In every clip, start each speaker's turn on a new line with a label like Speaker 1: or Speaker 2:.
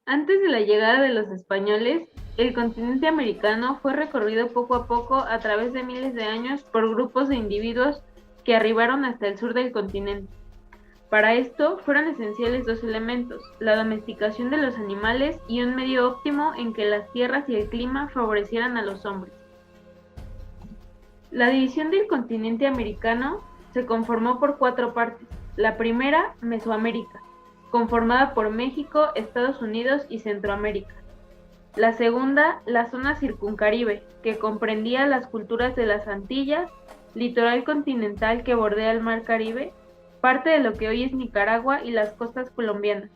Speaker 1: Antes de la llegada de los españoles, el continente americano fue recorrido poco a poco a través de miles de años por grupos de individuos que arribaron hasta el sur del continente. Para esto fueron esenciales dos elementos: la domesticación de los animales y un medio óptimo en que las tierras y el clima favorecieran a los hombres. La división del continente americano se conformó por cuatro partes. La primera, Mesoamérica, conformada por México, Estados Unidos y Centroamérica. La segunda, la zona circuncaribe, que comprendía las culturas de las Antillas, litoral continental que bordea el mar Caribe, parte de lo que hoy es Nicaragua y las costas colombianas.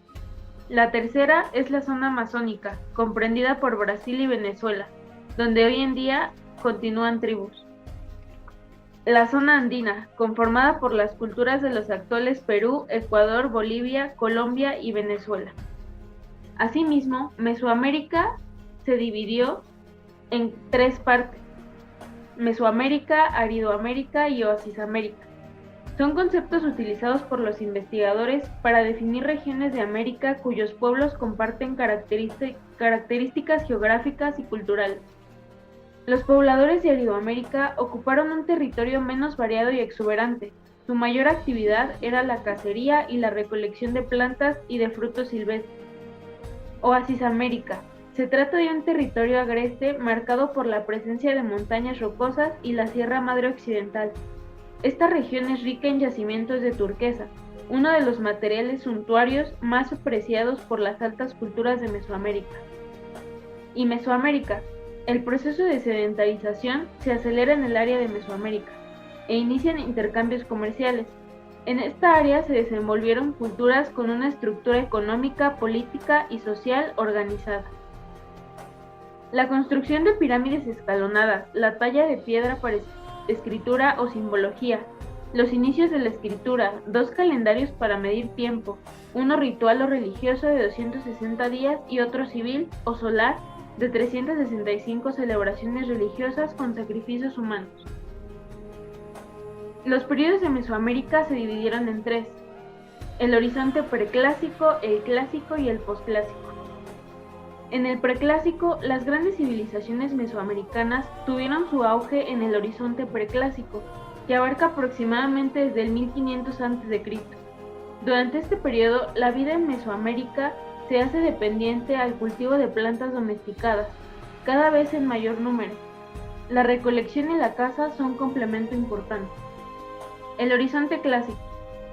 Speaker 1: La tercera es la zona amazónica, comprendida por Brasil y Venezuela, donde hoy en día continúan tribus. La zona andina, conformada por las culturas de los actuales Perú, Ecuador, Bolivia, Colombia y Venezuela. Asimismo, Mesoamérica se dividió en tres partes: Mesoamérica, Aridoamérica y Oasisamérica. Son conceptos utilizados por los investigadores para definir regiones de América cuyos pueblos comparten características geográficas y culturales. Los pobladores de Aridoamérica ocuparon un territorio menos variado y exuberante. Su mayor actividad era la cacería y la recolección de plantas y de frutos silvestres. Oasisamérica. Se trata de un territorio agreste marcado por la presencia de montañas rocosas y la Sierra Madre Occidental. Esta región es rica en yacimientos de turquesa, uno de los materiales suntuarios más apreciados por las altas culturas de Mesoamérica. Y Mesoamérica. El proceso de sedentarización se acelera en el área de Mesoamérica e inician intercambios comerciales. En esta área se desenvolvieron culturas con una estructura económica, política y social organizada. La construcción de pirámides escalonadas, la talla de piedra para escritura o simbología, los inicios de la escritura, dos calendarios para medir tiempo, uno ritual o religioso de 260 días y otro civil o solar de 365 celebraciones religiosas con sacrificios humanos. Los períodos de Mesoamérica se dividieron en tres: el horizonte preclásico, el clásico y el posclásico. En el preclásico, las grandes civilizaciones mesoamericanas tuvieron su auge en el horizonte preclásico, que abarca aproximadamente desde el 1500 a.C. Durante este periodo, la vida en Mesoamérica se hace dependiente al cultivo de plantas domesticadas, cada vez en mayor número. La recolección y la caza son un complemento importante. El horizonte clásico.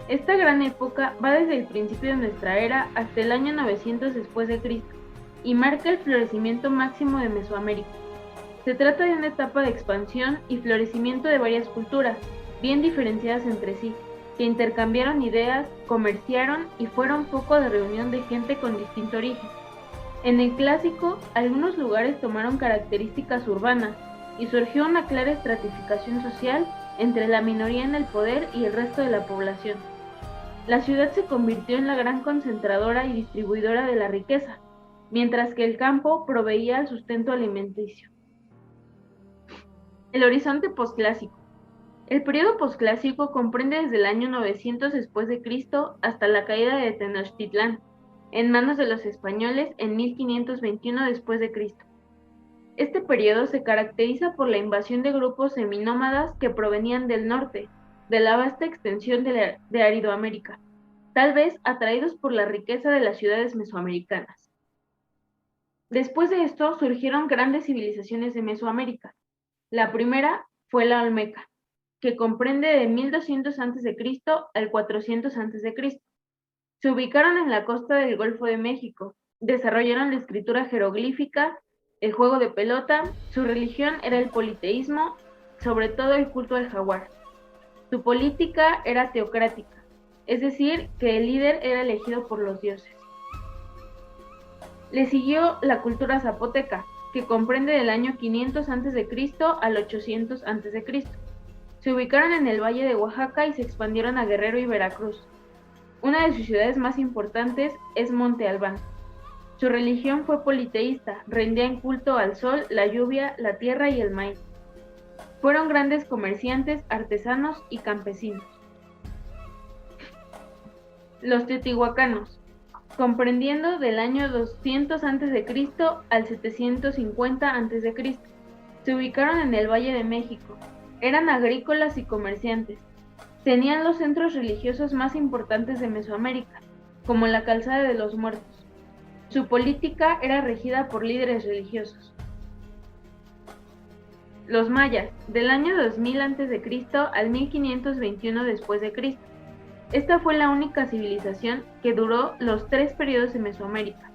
Speaker 1: Esta gran época va desde el principio de nuestra era hasta el año 900 después de Cristo y marca el florecimiento máximo de Mesoamérica. Se trata de una etapa de expansión y florecimiento de varias culturas, bien diferenciadas entre sí, que intercambiaron ideas, comerciaron y fueron foco de reunión de gente con distinto origen. En el clásico, algunos lugares tomaron características urbanas y surgió una clara estratificación social entre la minoría en el poder y el resto de la población. La ciudad se convirtió en la gran concentradora y distribuidora de la riqueza, mientras que el campo proveía el sustento alimenticio. El horizonte posclásico. El periodo posclásico comprende desde el año 900 después de Cristo hasta la caída de Tenochtitlán, en manos de los españoles en 1521 después de Cristo. Este periodo se caracteriza por la invasión de grupos seminómadas que provenían del norte, de la vasta extensión de Aridoamérica, tal vez atraídos por la riqueza de las ciudades mesoamericanas. Después de esto surgieron grandes civilizaciones de Mesoamérica. La primera fue la Olmeca, que comprende de 1200 a.C. al 400 a.C. Se ubicaron en la costa del Golfo de México, desarrollaron la escritura jeroglífica, el juego de pelota. Su religión era el politeísmo, sobre todo el culto al jaguar. Su política era teocrática, es decir, que el líder era elegido por los dioses. Le siguió la cultura zapoteca, que comprende del año 500 a.C. al 800 a.C. Se ubicaron en el Valle de Oaxaca y se expandieron a Guerrero y Veracruz. Una de sus ciudades más importantes es Monte Albán. Su religión fue politeísta, rendían culto al sol, la lluvia, la tierra y el maíz. Fueron grandes comerciantes, artesanos y campesinos. Los teotihuacanos. comprendiendo del año 200 a.C. al 750 a.C. Se ubicaron en el Valle de México. Eran agrícolas y comerciantes. Tenían los centros religiosos más importantes de Mesoamérica, como la Calzada de los Muertos. Su política era regida por líderes religiosos. Los mayas, del año 2000 a.C. al 1521 después de Cristo. Esta fue la única civilización que duró los 3 periodos de Mesoamérica.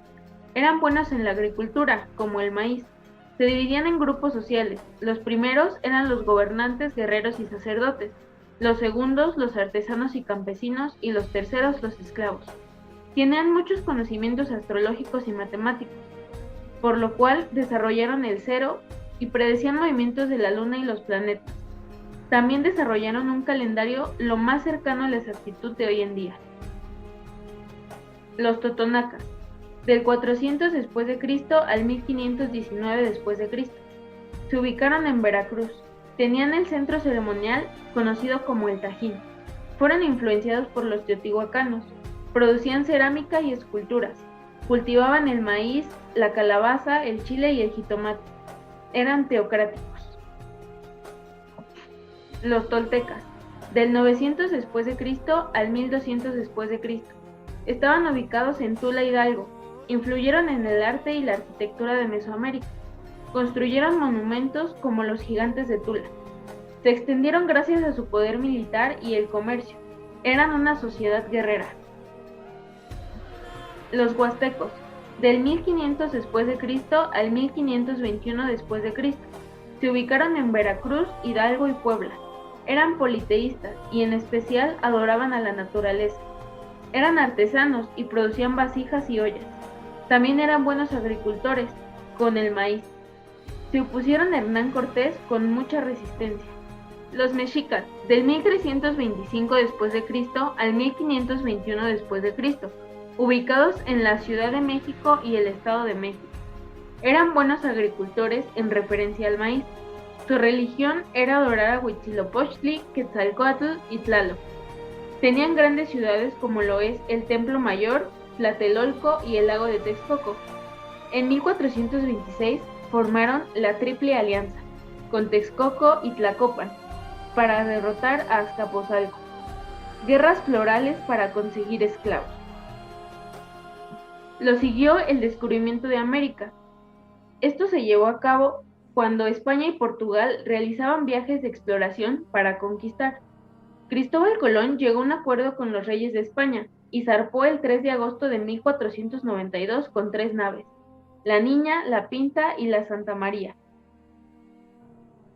Speaker 1: Eran buenos en la agricultura, como el maíz. Se dividían en grupos sociales. Los primeros eran los gobernantes, guerreros y sacerdotes. Los segundos, los artesanos y campesinos, y los terceros, los esclavos. Tenían muchos conocimientos astrológicos y matemáticos, por lo cual desarrollaron el cero y predecían movimientos de la luna y los planetas. También desarrollaron un calendario lo más cercano a la exactitud de hoy en día. Los totonacas, del 400 después de Cristo al 1519 después de Cristo. Se ubicaron en Veracruz. Tenían el centro ceremonial conocido como el Tajín. Fueron influenciados por los teotihuacanos. Producían cerámica y esculturas. Cultivaban el maíz, la calabaza, el chile y el jitomate. Eran teocráticos. Los toltecas, del 900 después de Cristo al 1200 después de Cristo. Estaban ubicados en Tula, Hidalgo. Influyeron en el arte y la arquitectura de Mesoamérica. Construyeron monumentos como los gigantes de Tula. Se extendieron gracias a su poder militar y el comercio. Eran una sociedad guerrera. Los huastecos, del 1500 después de Cristo al 1521 después de Cristo. Se ubicaron en Veracruz, Hidalgo y Puebla. Eran politeístas y en especial adoraban a la naturaleza. Eran artesanos y producían vasijas y ollas. También eran buenos agricultores, con el maíz. Se opusieron a Hernán Cortés con mucha resistencia. Los mexicas, del 1325 después de Cristo al 1521 después de Cristo, ubicados en la Ciudad de México y el Estado de México. Eran buenos agricultores en referencia al maíz. Su religión era adorar a Huitzilopochtli, Quetzalcóatl y Tlaloc. Tenían grandes ciudades como lo es el Templo Mayor, Tlatelolco y el lago de Texcoco. En 1426 formaron la Triple Alianza, con Texcoco y Tlacopan, para derrotar a Azcapotzalco. Guerras florales para conseguir esclavos. Lo siguió el descubrimiento de América. Esto se llevó a cabo cuando España y Portugal realizaban viajes de exploración para conquistar. Cristóbal Colón llegó a un acuerdo con los reyes de España y zarpó el 3 de agosto de 1492 con 3 naves, la Niña, la Pinta y la Santa María.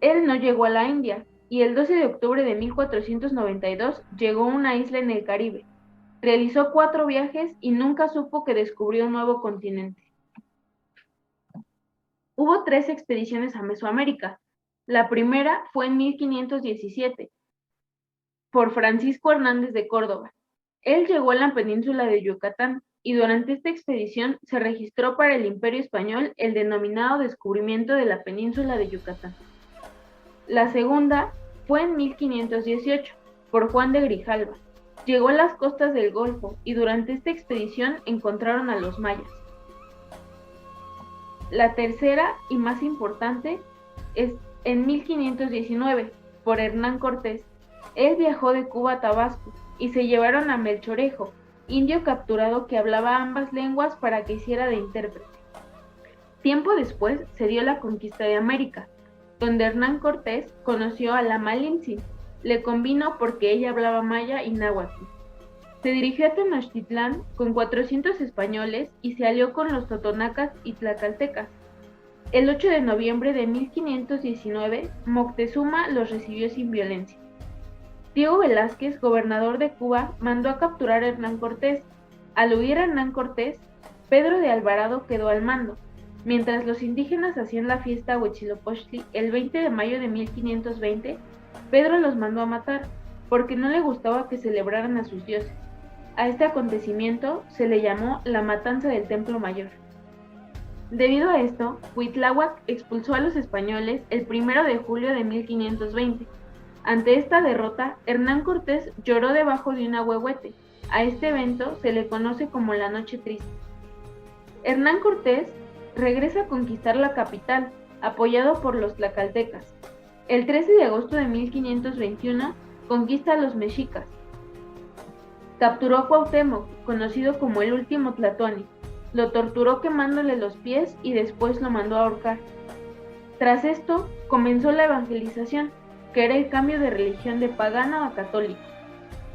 Speaker 1: Él no llegó a la India y el 12 de octubre de 1492 llegó a una isla en el Caribe. Realizó 4 viajes y nunca supo que descubrió un nuevo continente. Hubo 3 expediciones a Mesoamérica. La primera fue en 1517 por Francisco Hernández de Córdoba. Él llegó a la península de Yucatán y durante esta expedición se registró para el Imperio Español el denominado descubrimiento de la península de Yucatán. La segunda fue en 1518 por Juan de Grijalva. Llegó a las costas del Golfo y durante esta expedición encontraron a los mayas. La tercera y más importante es en 1519 por Hernán Cortés. Él viajó de Cuba a Tabasco y se llevaron a Melchorejo, indio capturado que hablaba ambas lenguas para que hiciera de intérprete. Tiempo después se dio la conquista de América, donde Hernán Cortés conoció a la Malintzin. Le convino porque ella hablaba maya y náhuatl. Se dirigió a Tenochtitlán con 400 españoles y se alió con los totonacas y tlaxcaltecas. El 8 de noviembre de 1519, Moctezuma los recibió sin violencia. Diego Velázquez, gobernador de Cuba, mandó a capturar a Hernán Cortés. Al huir Hernán Cortés, Pedro de Alvarado quedó al mando. Mientras los indígenas hacían la fiesta a Huitzilopochtli el 20 de mayo de 1520, Pedro los mandó a matar, porque no le gustaba que celebraran a sus dioses. A este acontecimiento se le llamó la Matanza del Templo Mayor. Debido a esto, Cuitláhuac expulsó a los españoles el 1 de julio de 1520. Ante esta derrota, Hernán Cortés lloró debajo de un ahuehuete A este evento se le conoce como la Noche Triste. Hernán Cortés regresa a conquistar la capital, apoyado por los tlaxcaltecas. El 13 de agosto de 1521 conquista a los mexicas. Capturó a Cuauhtémoc, conocido como el último Tlatoani. Lo torturó quemándole los pies y después lo mandó a ahorcar. Tras esto, comenzó la evangelización, que era el cambio de religión de pagano a católico.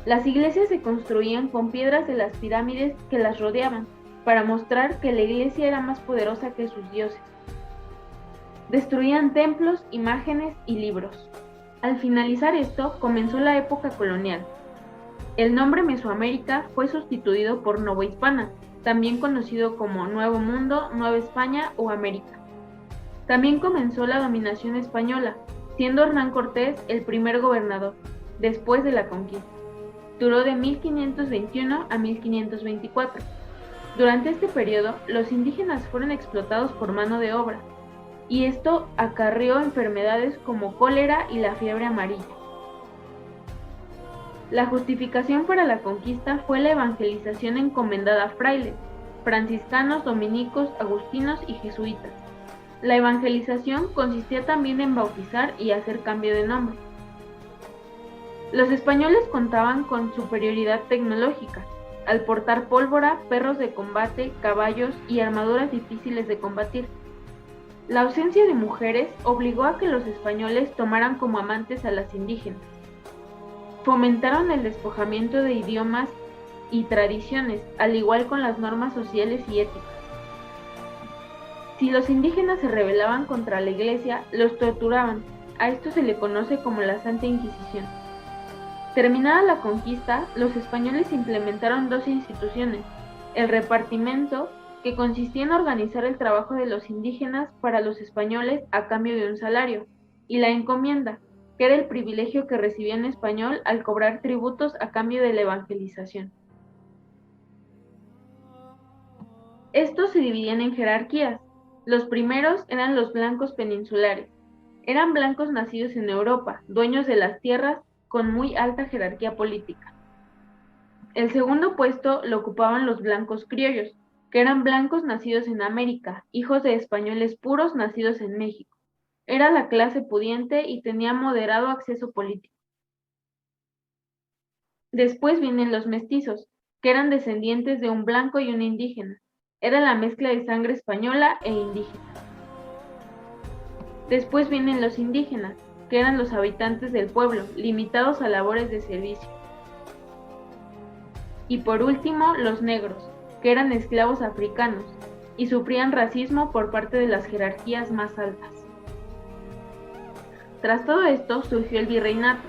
Speaker 1: Las iglesias se construían con piedras de las pirámides que las rodeaban, para mostrar que la iglesia era más poderosa que sus dioses. Destruían templos, imágenes y libros. Al finalizar esto, comenzó la época colonial. El nombre Mesoamérica fue sustituido por Novohispana, también conocido como Nuevo Mundo, Nueva España o América. También comenzó la dominación española, siendo Hernán Cortés el primer gobernador, después de la conquista. Duró de 1521 a 1524. Durante este periodo, los indígenas fueron explotados por mano de obra, y esto acarreó enfermedades como cólera y la fiebre amarilla. La justificación para la conquista fue la evangelización encomendada a frailes, franciscanos, dominicos, agustinos y jesuitas. La evangelización consistía también en bautizar y hacer cambio de nombre. Los españoles contaban con superioridad tecnológica, al portar pólvora, perros de combate, caballos y armaduras difíciles de combatir. La ausencia de mujeres obligó a que los españoles tomaran como amantes a las indígenas. Fomentaron el despojamiento de idiomas y tradiciones, al igual con las normas sociales y éticas. Si los indígenas se rebelaban contra la iglesia, los torturaban. A esto se le conoce como la Santa Inquisición. Terminada la conquista, los españoles implementaron dos instituciones: el repartimento, que consistía en organizar el trabajo de los indígenas para los españoles a cambio de un salario, y la encomienda, que era el privilegio que recibía un español al cobrar tributos a cambio de la evangelización. Estos se dividían en jerarquías. Los primeros eran los blancos peninsulares. Eran blancos nacidos en Europa, dueños de las tierras, con muy alta jerarquía política. El segundo puesto lo ocupaban los blancos criollos, que eran blancos nacidos en América, hijos de españoles puros nacidos en México. Era la clase pudiente y tenía moderado acceso político. Después vienen los mestizos, que eran descendientes de un blanco y un indígena. Era la mezcla de sangre española e indígena. Después vienen los indígenas, que eran los habitantes del pueblo, limitados a labores de servicio. Y por último, los negros, que eran esclavos africanos, y sufrían racismo por parte de las jerarquías más altas. Tras todo esto surgió el virreinato.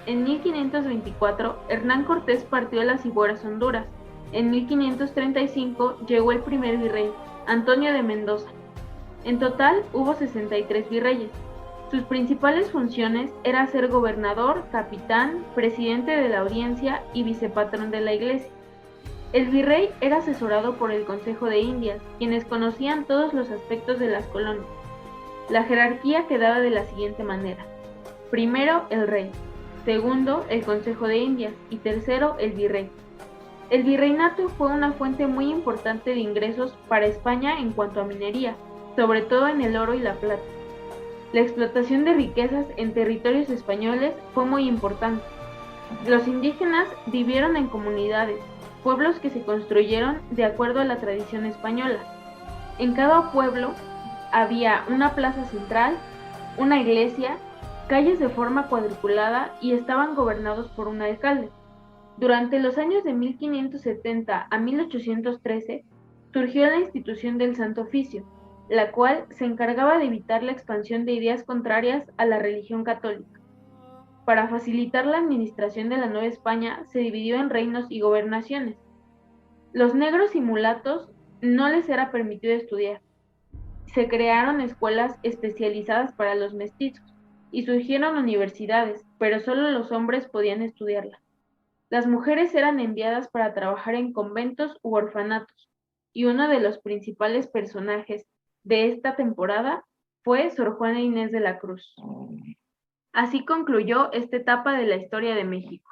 Speaker 1: En 1524, Hernán Cortés partió a las Ciboras, Honduras. En 1535 llegó el primer virrey, Antonio de Mendoza. En total hubo 63 virreyes. Sus principales funciones eran ser gobernador, capitán, presidente de la audiencia y vicepatrón de la iglesia. El virrey era asesorado por el Consejo de Indias, quienes conocían todos los aspectos de las colonias. La jerarquía quedaba de la siguiente manera: primero, el rey; segundo, el Consejo de Indias; y tercero, el virrey. El virreinato fue una fuente muy importante de ingresos para España en cuanto a minería, sobre todo en el oro y la plata. La explotación de riquezas en territorios españoles fue muy importante. Los indígenas vivieron en comunidades, pueblos que se construyeron de acuerdo a la tradición española. En cada pueblo había una plaza central, una iglesia, calles de forma cuadriculada y estaban gobernados por un alcalde. Durante los años de 1570 a 1813 surgió la institución del Santo Oficio, la cual se encargaba de evitar la expansión de ideas contrarias a la religión católica. Para facilitar la administración de la Nueva España, se dividió en reinos y gobernaciones. Los negros y mulatos no les era permitido estudiar. Se crearon escuelas especializadas para los mestizos y surgieron universidades, pero solo los hombres podían estudiarlas. Las mujeres eran enviadas para trabajar en conventos u orfanatos, y uno de los principales personajes de esta temporada fue Sor Juana Inés de la Cruz. Así concluyó esta etapa de la historia de México.